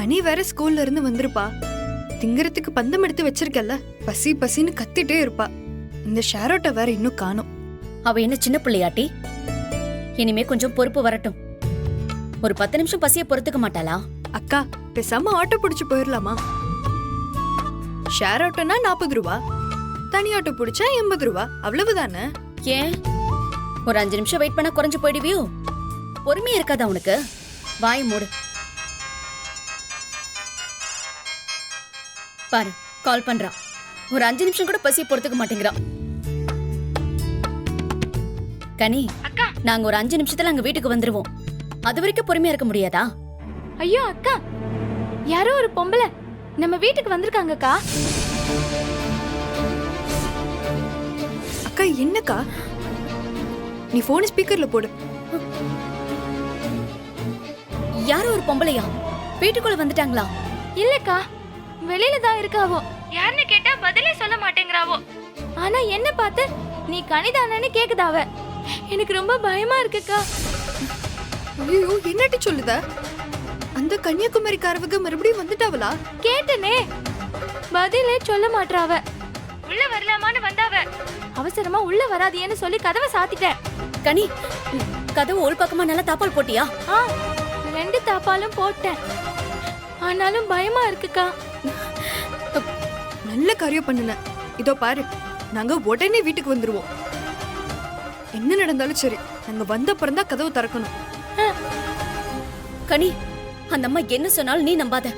கனி வேற ஸ்கூல்ல இருந்து வந்திருப்பா. திங்கறதுக்கு பந்தம் எடுத்து வச்சிருக்கல, பசி பசின்னு கத்திட்டே இருப்பா. இந்த ஷேரோட்ட வேற இன்னும் காணோம். அவ என்ன சின்ன பிள்ளையாட்டி? இனிமே கொஞ்சம் பொறுப்பு வரட்டும். ஒரு 10 நிமிஷம் பசிய பொறுத்துக்க மாட்டாளா? அக்கா, பேசாம ஆட்டோ பிடிச்சு போயிடலாமா? ஷேர் ஆட்டோனா 40 ரூபா, தனி ஆட்டோ பிடிச்சா 80 ரூபா, அவ்வளவுதானே? ஏன் ஒரு 5 நிமிஷம் வெயிட் பண்ணா குறைஞ்சு போயிடுவியோ? பொறுமையா இருக்காதா உனக்கு? வாய் மூடு. பாரு, கால் பண்றா. ஒரு 5 நிமிஷம் கூட பசிய பொறுத்துக்க மாட்டேங்கிறா. கனி அக்கா, நாங்க ஒரு 5 நிமிஷத்துல அங்க வீட்டுக்கு வந்துருவோம். அது வரைக்கும் பொறுமையா இருக்க முடியாதா? ஐயோ அக்கா, யாரோ ஒரு பொம்பளை நம்ம வீட்டுக்கு வந்திருக்காங்கக்கா. அக்கா என்னக்கா? நீ போன் ஸ்பீக்கர்ல போடு. யாரோ ஒரு பொம்பளையா வீட்டுக்குள்ள வந்துட்டாங்களா? இல்லக்கா, வெளியில தான் இருக்காவோ. யாருன்னு கேட்டா பதிலே சொல்ல மாட்டேங்கிறாவோ. ஆனா என்ன பார்த்து நீ கனிதானன்னு கேக்குதாவ. எனக்கு ரொம்ப பயமா இருக்குக்கா. ஐயோ, என்னட்டி சொல்லுத? அந்த கன்னியாகுமரிக்காரவங்க மறுபடியும் வந்துட்டாவளா? கேட்டனே, பதிலே சொல்ல மாட்டாவ. உள்ள வரலாமான்னு வந்தாவ. அவசரமா உள்ள வராதியேன்னு சொல்லி கதவை சாத்திட்டேன். கனி, கதவு உள் பக்கமா நல்லா தாப்பால் போட்டியா? 2 தாப்பாலும் போட்டேன். ஆனாலும் பயமா இருக்குக்கா. நல்ல காரியம் பண்ணுன. இதோ பாரு, நாங்க உடனே வீட்டுக்கு வந்துருவோம். என்ன நடந்தாலும் சரி, நாங்க வந்த அப்புறம் தான் கதவு திறக்கணும். கனி, அந்த அம்மா என்ன சொன்னாலும் நீ நம்பாத.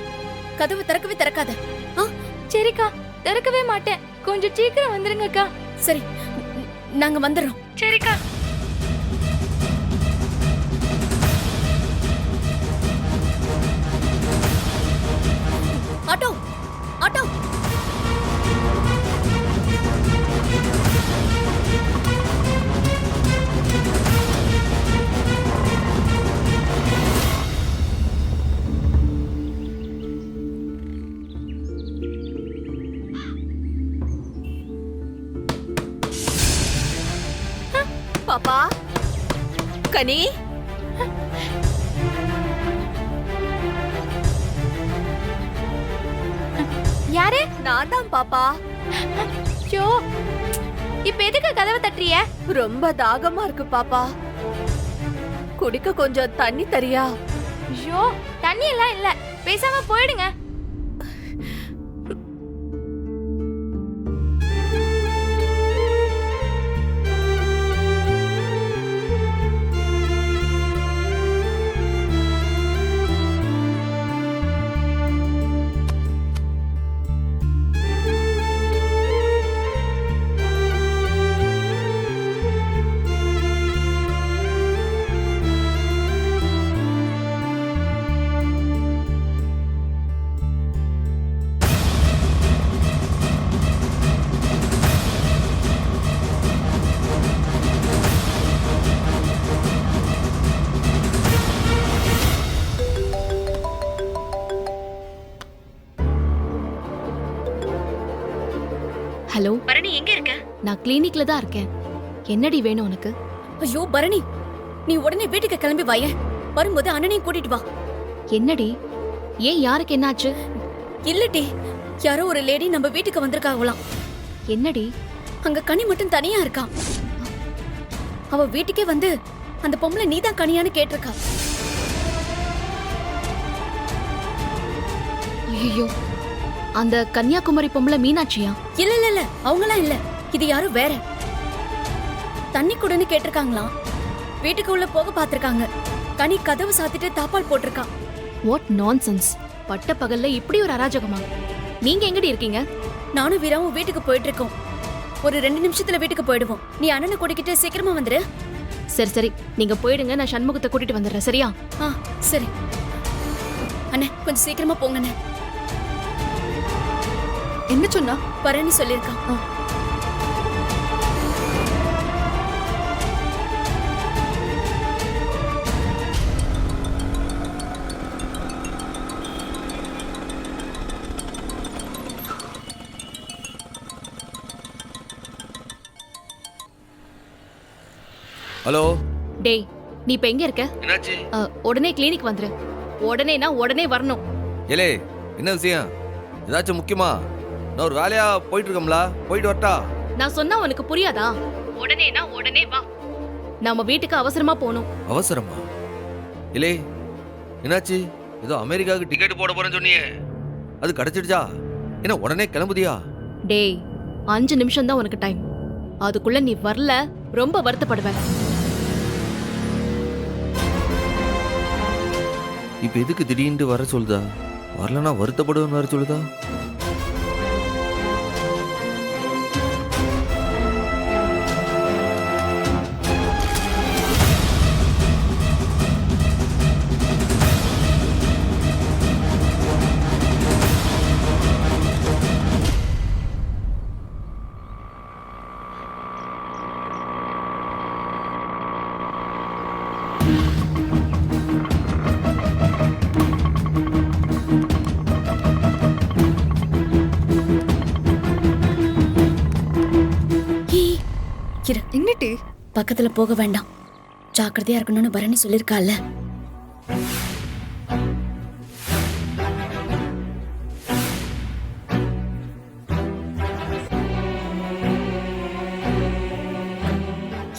கதவு திறக்கவே திறக்காத. சரிக்கா, திறக்கவே மாட்டேன். கொஞ்சம் சீக்கிரம் வந்துருங்கக்கா. சரி, நாங்க வந்துடுறோம். சரிக்கா. Auto, auto. பாப்பா, கனி, யாரு? நான் தான் பாப்பா. ஷோ, இப்ப எதுக்கு கதவை தட்டுறிய? ரொம்ப தாகமா இருக்கு பாப்பா. குடிக்க கொஞ்சம் தண்ணி தரியா? ஷோ, தண்ணி எல்லாம் இல்ல. பேசாம போயிடுங்க. ஹலோ பரணி, எங்க இருக்க? நான் கிளினிக்ல தான் இருக்கேன். என்னடி வேணும் உனக்கு? ஐயோ பரணி, நீ உடனே வீட்டுக்கு கிளம்பி வாயேன். வரும்போது அண்ணனையும் கூட்டிட்டு வா. என்னடி, ஏன், யாருக்கு என்னாச்சு? இல்லடி, யாரோ ஒரு லேடி நம்ம வீட்டுக்கு வந்திருக்காங்களாம். என்னடி? அங்க கனி மட்டும் தனியா இருக்கா. அவ வீட்டுக்கே வந்து அந்த பொம்பளை நீதான் கனியான்னு கேட்டிருக்கா. ஐயோ, அந்த கன்னியாகுமரி பொம்பளை மீனாட்சியா? இல்ல இல்ல இல்ல, அவங்களாம் இல்ல. இது யாரும் வேற. தண்ணி கூடன்னு கேட்டிருக்காங்களாம். வீட்டுக்கு உள்ள போக பாத்திருக்காங்க. கனி கதவு சாத்திட்டு தாப்பால் போட்டிருக்கா. What nonsense! பட்ட பகல்ல இப்படி ஒரு அராஜகமா? நீங்க எங்கடி இருக்கீங்க? நானும் வீராவும் வீட்டுக்கு போயிட்டு இருக்கோம். ஒரு 2 நிமிஷத்துல வீட்டுக்கு போயிடுவோம். நீ அண்ணனை கூட்டிக்கிட்டு சீக்கிரமா வந்துரு. சரி சரி, நீங்க போயிடுங்க, நான் சண்முகத்தை கூட்டிட்டு வந்துடுறேன். சரியா? சரி அண்ணே, கொஞ்சம் சீக்கிரமா போங்கண்ணே. என்ன சொன்னா? பரணி சொல்லிருக்கான். ஹலோ டேய், நீ இப்ப எங்க இருக்க? என்னாச்சு? உடனே கிளினிக் வந்துரு. உடனேனா உடனே வரணும். ஏலே என்ன விஷயம்? ஏதாச்சும் முக்கியமா? நான் ஒரு வேலையா போயிட்டு இருக்கோம்ல, போயிட்டு வரட்டா? நான் சொன்னா உனக்கு புரியாதா? உடனேனா உடனே வா. நாம வீட்டுக்கு அவசரமா போகணும். அவசரமா? இலே என்னாச்சு? ஏதோ அமெரிக்காவுக்கு டிக்கெட் போட போறேன்னு சொன்னியே, அது கிடைச்சிடுச்சா? என்ன உடனே கிளம்புதியா? டேய் 5 நிமிஷம் தான் உனக்கு டைம். அதுக்குள்ள நீ வரல ரொம்ப வருத்தப்படுவேன். இப்ப எதுக்கு திடீர்னு வர சொல்லுதா? வரலன்னா வருத்தப்படுவேன்னு வர சொல்லுதா? இரு, என்னட்டி? பக்கத்துல போக வேண்டாம். ஜாக்கிரதையா இருக்கணும்னு பரணி சொல்லிருக்கால.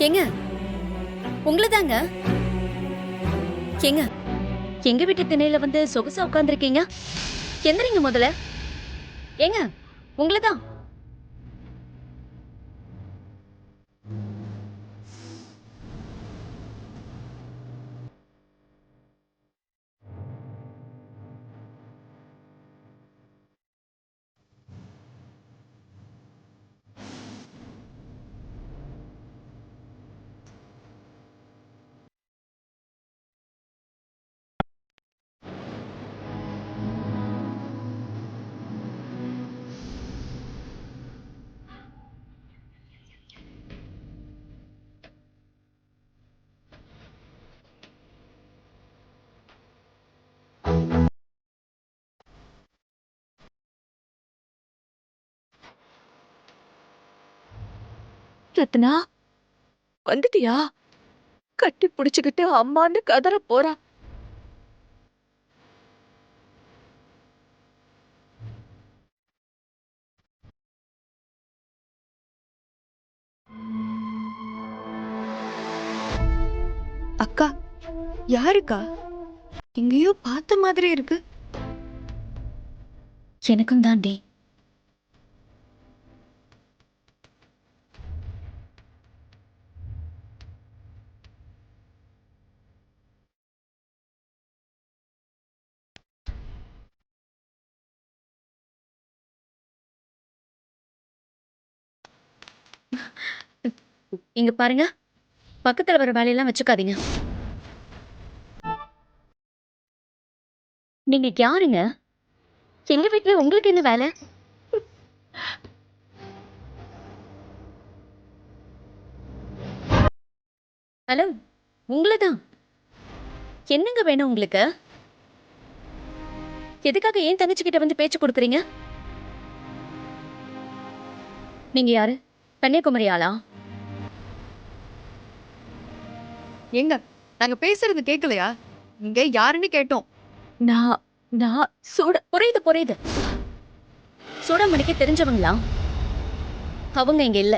ஏங்க உங்களதாங்க. ஏங்க எங்க வீட்டு திணையில வந்து சொகுசா உட்கார்ந்துருக்கீங்க. எந்திரிங்க முதல்ல. ஏங்க உங்களதான். ரத்னா வந்துட்டியா? கட்டி புடிச்சுக்கிட்டு அம்மான்னு கதற போறா. அக்கா யாருக்கா? எங்கேயோ பார்த்த மாதிரி இருக்கு. எனக்கும் தான் டி. இங்க பாருங்க, பக்கத்துல வர வேலையெல்லாம் வச்சுக்காதீங்க. நீங்க யாருங்க? எங்க வீட்டுல உங்களுக்கு என்ன வேலை? ஹலோ, உங்களதான். என்னங்க வேணும் உங்களுக்கு? எதுக்காக ஏன் தங்கச்சி கிட்ட வந்து பேச்சு கொடுக்குறீங்க? நீங்க யாரு? கன்னியாகுமரி ஆளா? ஏங்க நாங்க பேசுறது கேட்கலையா? இங்க யாருன்னு கேட்டோம். நான் நான் புரியுது புரியுது. சூடாமணிக்கு தெரிஞ்சவங்களா? அவங்க இங்க இல்ல.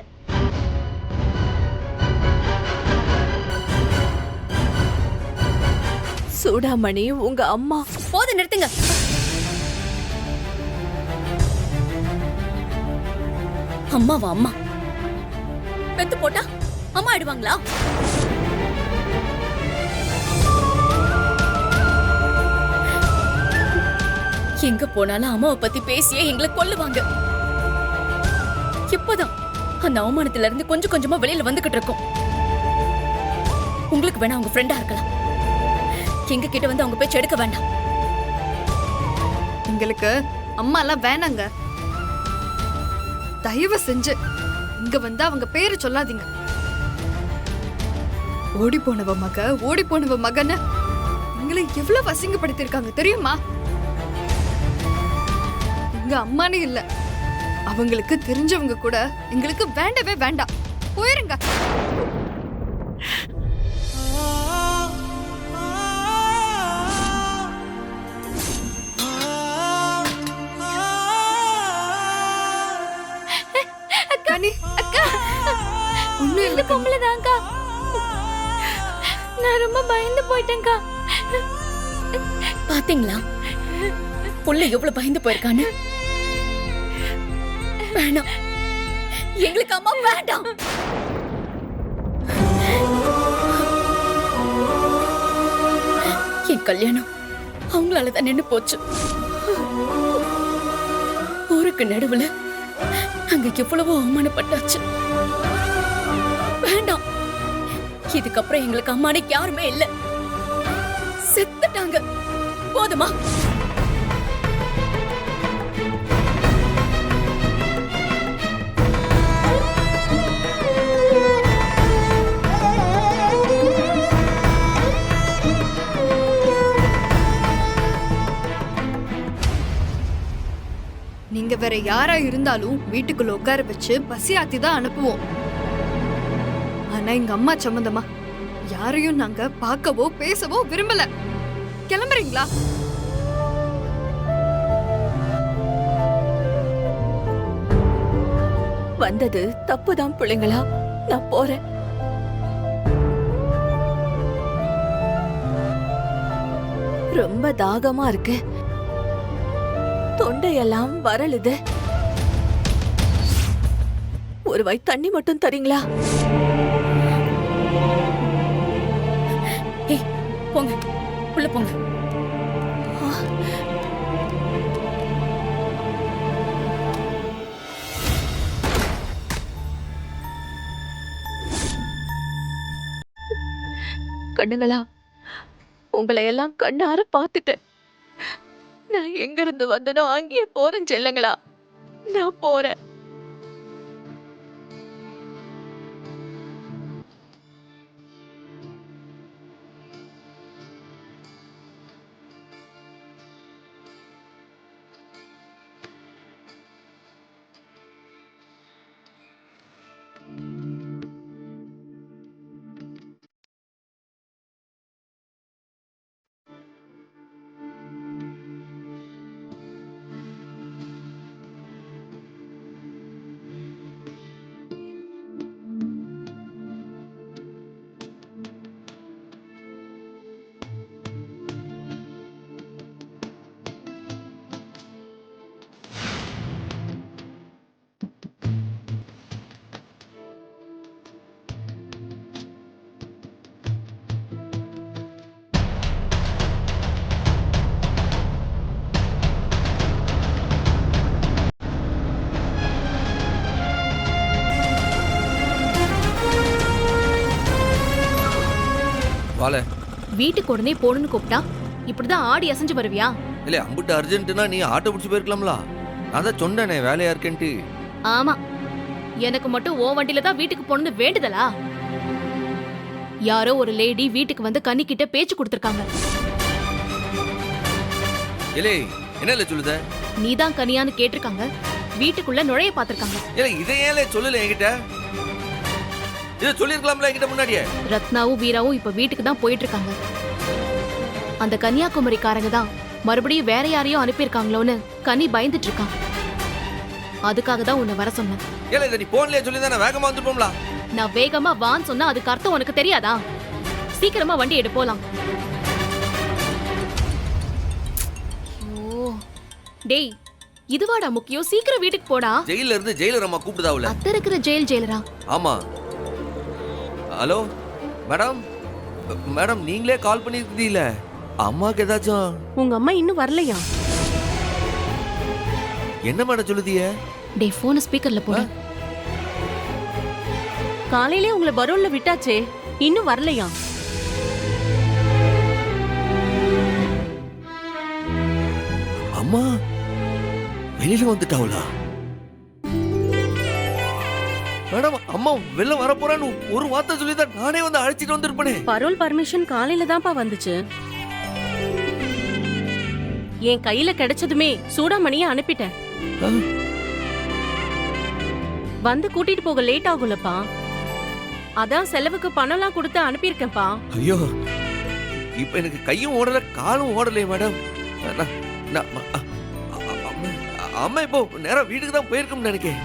சூடாமணி உங்க அம்மா. போது நிறுத்துங்க. அம்மாவா? அம்மா பெத்து போட்டா அம்மா ஆயிடுவாங்களா? எங்க போனாலும் அம்மாவை பத்தி பேசியே எங்களை கொல்லுவாங்க. இப்பதான் அந்த அவமானத்துல இருந்து கொஞ்சம் கொஞ்சமா வெளியில வந்துகிட்டு இருக்கோம். உங்களுக்கு வேணா அவங்க ஃப்ரெண்டா இருக்கலாம். எங்க கிட்ட வந்து அவங்க பேச்சு எடுக்க வேண்டாம். எங்களுக்கு அம்மா எல்லாம் வேணாங்க. தயவு செஞ்சு இங்க வந்து அவங்க பேரு சொல்லாதீங்க. ஓடி போனவ மகன்னு எங்களை எவ்வளவு அசிங்கப்படுத்திருக்காங்க தெரியுமா? எங்க அம்மானு இல்ல, அவங்களுக்கு தெரிஞ்சவங்க கூட எங்களுக்கு வேண்டவே வேண்டாம். போயிருங்க. ஒண்ணும் இந்த இல்ல கண்ணு. பொம்பளை தான்க்கா. நான் ரொம்ப பயந்து போயிட்டேன்க்கா. பாத்தீங்களா புள்ள எவ்வளவு பயந்து போயிருக்கான்னு. வேணாம், எங்களுக்கு அம்மா வேண்டாம். என் கல்யாணம் அவங்களால தான் நின்னு போச்சு. ஊருக்கு நடுவுல அங்க எவ்வளவோ அவமானப்பட்டாச்சு. வேண்டாம், இதுக்கப்புறம் எங்களுக்கு அம்மானுக்கு யாருமே இல்ல, செத்துட்டாங்க. போதுமா? நீங்க வேற யாரா இருந்தாலும் வீட்டுக்குள்ள உட்கார வச்சு பசியாத்தி தான் அனுப்புவோம். ஆனா எங்க அம்மா சம்பந்தமா யாரையும் நாங்க பார்க்கவோ பேசவோ விரும்பல. கிளம்புறீங்களா? வந்தது தப்புதான் பிள்ளைங்களா, நான் போறேன். ரொம்ப தாகமா இருக்கு, தொண்டையெல்லாம் வரலுது. ஒரு வாய் தண்ணி மட்டும் தரீங்களா? ஏய், போங்க, உள்ள போங்க. கண்ணுங்களா, உங்களை எல்லாம் கண்ணார பாத்துட்டேன். நான் எங்க இருந்து வந்தனோ அங்கேயே போறேன் செல்லுங்களா, நான் போறேன். வாழ வீட்டுக்கு உடனே போகணும்னு கூப்பிட்டா இப்படிதான் ஆடி அசைஞ்சு வருவியா? இல்ல அம்புட்டு அர்ஜென்ட்னா நீ ஆட்டோ பிடிச்சி போயிருக்கலாம்ல. நான் தான் சொன்னேனே வேலையா இருக்கேன்ட்டு. ஆமா, எனக்கு மட்டும் ஓ வண்டியில தான் வீட்டுக்கு போகணும்னு வேண்டுதலா? யாரோ ஒரு லேடி வீட்டுக்கு வந்து கன்னிக்கிட்ட பேச்சு கொடுத்திருக்காங்க. இல்லே என்ன இல்ல சொல்லுத? நீதான் கனியான்னு கேட்டிருக்காங்க. வீட்டுக்குள்ள நுழைய பாத்திருக்காங்க. இல்ல இதையே சொல்லல என்கிட்ட. இதை சொல்லிருக்கலாம்ல என்கிட்ட முன்னாடியே. ரத்னாவும் வீராவும் இப்ப வீட்டுக்கு தான் போயிட்டு இருக்காங்க. அந்த கன்னியாகுமரிக்காரங்க தான் மறுபடியும் வேற யாரையும் அனுப்பியிருக்காங்களோன்னு கனி பயந்துட்டு இருக்கான். அதுக்காக தான் உன்னை வர சொன்னேன். ஏல இத நீ போன்லயே சொல்லி தான் வேகமா வந்துப்போம்ல. நான் வேகமா வான்னு சொன்னா அதுக்கு அர்த்தம் உனக்கு தெரியாதா? சீக்கிரமா வண்டி எடு போலாம். டேய், இதுவாடா முக்கியம், சீக்கிரம் வீட்டுக்கு போடா. ஜெயில இருந்து ஜெயிலர் அம்மா கூப்பிடுதாவுல. அத்த இருக்கிற ஜெயிலரா? ஆமா. ஹலோ மேடம், மேடம் நீங்களே கால் பண்ணிருக்கீல. அம்மாக்கு ஏதாச்சும்? உங்க அம்மா இன்னும் வரலையா? என்ன மேடம் சொல்லுதிய? டேய் போன் ஸ்பீக்கர்ல போடு. காலையிலே உங்களை பரோல்ல விட்டாச்சே, இன்னும் வரலையா? அம்மா வெளியில வந்துட்டாவுலா? மேடம் அம்மா வெளில வர போறான்னு ஒரு வார்த்தை சொல்லிதான் நானே வந்து அழைச்சிட்டு வந்திருப்பேனே. பரோல் பர்மிஷன் காலையில தான்ப்பா வந்துச்சு. என் கையில கிடைச்சதுமே சூடாமணியை அனுப்பிட்டேன். வந்து கூட்டிட்டு போக லேட் ஆகும்லப்பா, அதான் செலவுக்கு பணம்லாம் கொடுத்து அனுப்பியிருக்கேன்ப்பா. ஐயோ இப்ப எனக்கு கையும் ஓடல காலும் ஓடலையே மேடம். அம்மா இப்போ நேரா வீட்டுக்கு தான் போயிருக்கோம்னு நினைக்கிறேன்.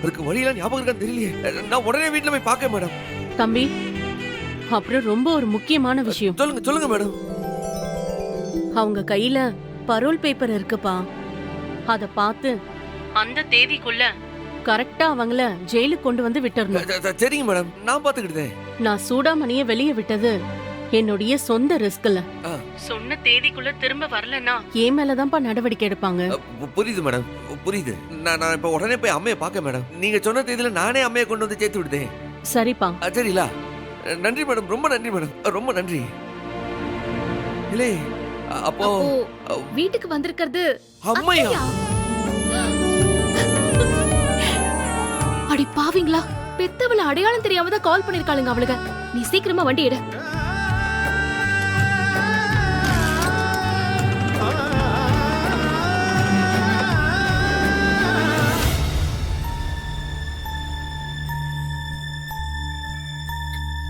அதுக்கு வழியெல்லாம் ஞாபகம் இருக்கான்னு தெரியலையே. நான் உடனே வீட்டுல போய் பார்க்க மேடம். தம்பி, அப்புறம் ரொம்ப ஒரு முக்கியமான விஷயம். சொல்லுங்க சொல்லுங்க மேடம். அவங்க கையில பரோல் பேப்பர் இருக்குப்பா. அத பார்த்து அந்த தேதிக்குள்ள கரெக்டா அவங்கள ஜெயிலுக்கு கொண்டு வந்து விட்டுறணும். சரிங்க மேடம், நான் பாத்துக்கிட்டேன். நான் சூடாமணிய வெளியே விட்டது என்னுடைய சொந்த ரிஸ்க்ல. ஆ. சொன்ன தேதிக்குள்ள திரும்ப வரலன்னா என் மேலதான்ப்பா நடவடிக்கை எடுப்பாங்க. புரியுது மேடம், புரியுது. நான் இப்ப உடனே போய் அம்மையை பார்க்க மேடம். நீங்க சொன்ன தேதியில நானே அம்மையை கொண்டு வந்து சேர்த்து விடுதேன். சரிப்பா. சரிங்களா? நன்றி மேடம், ரொம்ப நன்றி மேடம், ரொம்ப நன்றி. இல்லை அப்போ வீட்டுக்கு வந்திருக்கிறது அம்மையா? அடி பாவிங்களா, பெத்தவள அடையாளம் தெரியாம தான் கால் பண்ணிருக்காளுங்க அவளுங்க. நீ சீக்கிரமா வண்டி எடு.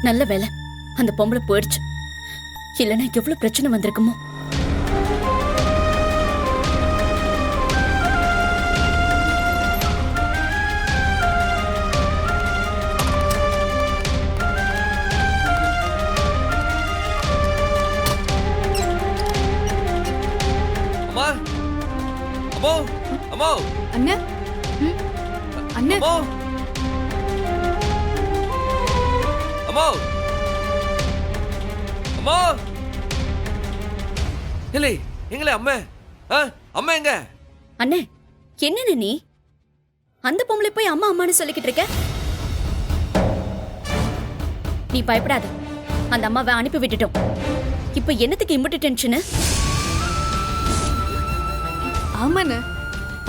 நல்ல வேலை அந்த பொம்பளை போயிடுச்சு. இல்லைன்னா எவ்வளவு பிரச்சனை வந்திருக்குமோ. அம்மா அம்மா அம்மா அண்ணே அண்ணே அம்மா அம்மா அம்மா. இல்லை எங்களே அம்மா. அம்மா எங்க? அண்ணே, என்னன்னு நீ அந்த பொம்பளை போய் அம்மா அம்மான்னு சொல்லிக்கிட்டு இருக்க? நீ பயப்படாத, அந்த அம்மாவை அனுப்பி விட்டுட்டோம். இப்ப என்னத்துக்கு இம்புட்டு டென்ஷனு? ஆமாண்ணே,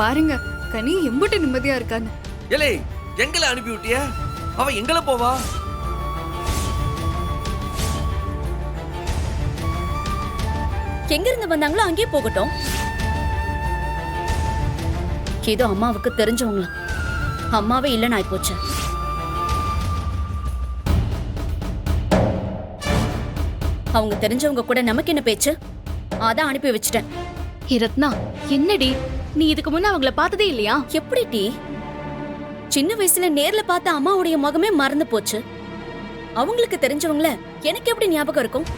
பாருங்க கனி எம்புட்டு நிம்மதியா இருக்கான்னு. இல்லை எங்களை அனுப்பி விட்டிய? அவ எங்களை போவா? எங்க இருந்து வந்தாங்களோ அங்கேயே போகட்டும். ஏதோ அம்மாவுக்கு தெரிஞ்சவங்களாம். அம்மாவே இல்லைன்னு ஆயிப்போச்சு. அவங்க தெரிஞ்சவங்க கூட நமக்கு என்ன பேச்சு? அதான் அனுப்பி வச்சுட்டேன். ரத்னா, என்னடி நீ இதுக்கு முன்ன அவங்கள பார்த்ததே இல்லையா? எப்படி டி? சின்ன வயசுல நேர்ல பார்த்த அம்மாவுடைய முகமே மறந்து போச்சு. அவங்களுக்கு தெரிஞ்சவங்கள எனக்கு எப்படி ஞாபகம் இருக்கும்?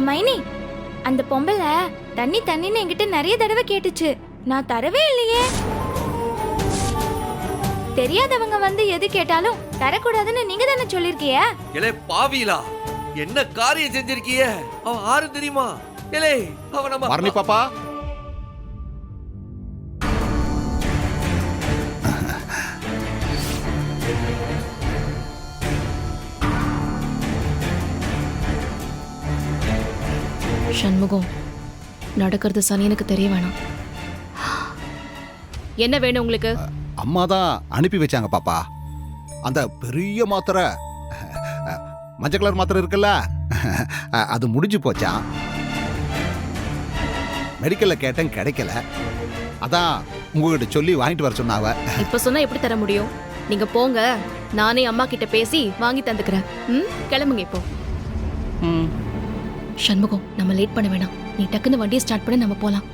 மைனி, அந்த பொம்பளை தண்ணி தண்ணின்னு என்கிட்ட நிறைய தடவை கேட்டுச்சு. நான் தரவே இல்லையே. தெரியாதவங்க வந்து எது கேட்டாலும் தரக்கூடாதுன்னு நீங்க தானே சொல்லிருக்கீங்க. இலே பாவிலா, என்ன காரியம் செஞ்சிருக்கிய? அவ ஆறு தெரியுமா? இலே அவ நம்ம மரணி பாப்பா. சண்முகம், நடக்கிறது சனியனுக்கு தெரிய வேணாம். என்ன வேணும் உங்களுக்கு? அம்மா தான் அனுப்பி வச்சாங்க பாப்பா. அந்த பெரிய மாத்திரை, மஞ்சள் கலர் மாத்திரை இருக்குல்ல, அது முடிஞ்சு போச்சா. மெடிக்கல்ல கேட்டேன், கிடைக்கல. அதான் உங்ககிட்ட சொல்லி வாங்கிட்டு வர சொன்னாவ. இப்ப சொன்னா எப்படி தர முடியும்? நீங்க போங்க, நானே அம்மா கிட்ட பேசி வாங்கி தந்துக்கிறேன். கிளம்புங்க இப்போ. சண்முகம், நம்ம லேட் பண்ண வேணாம். நீ டக்குன்னு வண்டியை ஸ்டார்ட் பண்ணி நம்ம போலாம்.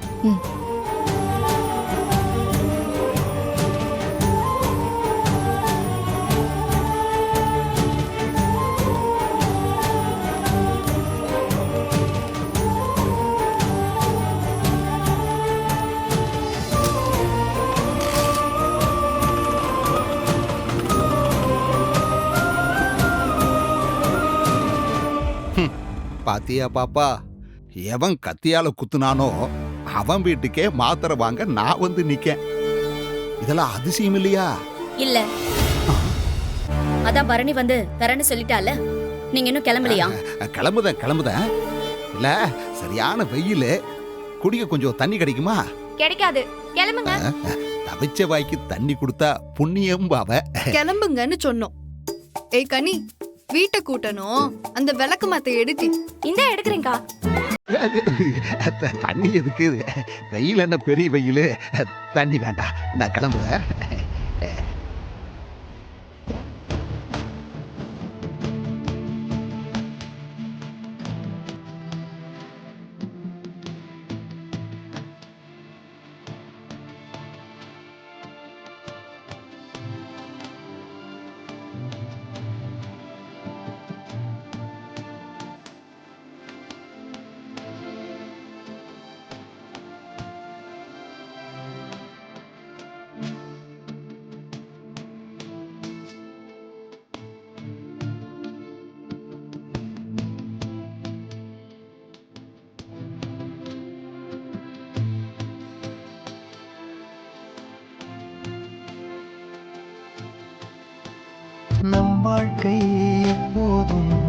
பாத்தியா பாப்பா, எவன் கத்தியால குத்துனானோ அவன் வீட்டுக்கே மாத்திரை வாங்க நான் வந்து நிக்கேன். இதெல்லாம் அதிசயம் இல்லையா? இல்ல, அதான் பரணி வந்து தரேன்னு சொல்லிட்டால. நீங்க இன்னும் கிளம்பலையா? கிளம்புதேன். இல்ல, சரியான வெயில், குடிக்க கொஞ்சம் தண்ணி கிடைக்குமா? கிடைக்காது, கிளம்புங்க. தவிச்ச வாய்க்கு தண்ணி கொடுத்தா புண்ணியம் பாவ. கிளம்புங்கன்னு சொன்னோம். ஏய் கனி, வீட்டை கூட்டணும். அந்த விளக்கு மாத்த எடுத்து இந்த எடுக்கிறேங்கா. தண்ணி எதுக்கு? வெயில் என்ன பெரிய வெயில், தண்ணி வேண்டாம், நான் கிளம்புவேன். நம் வாழ்க்கை எப்போதும்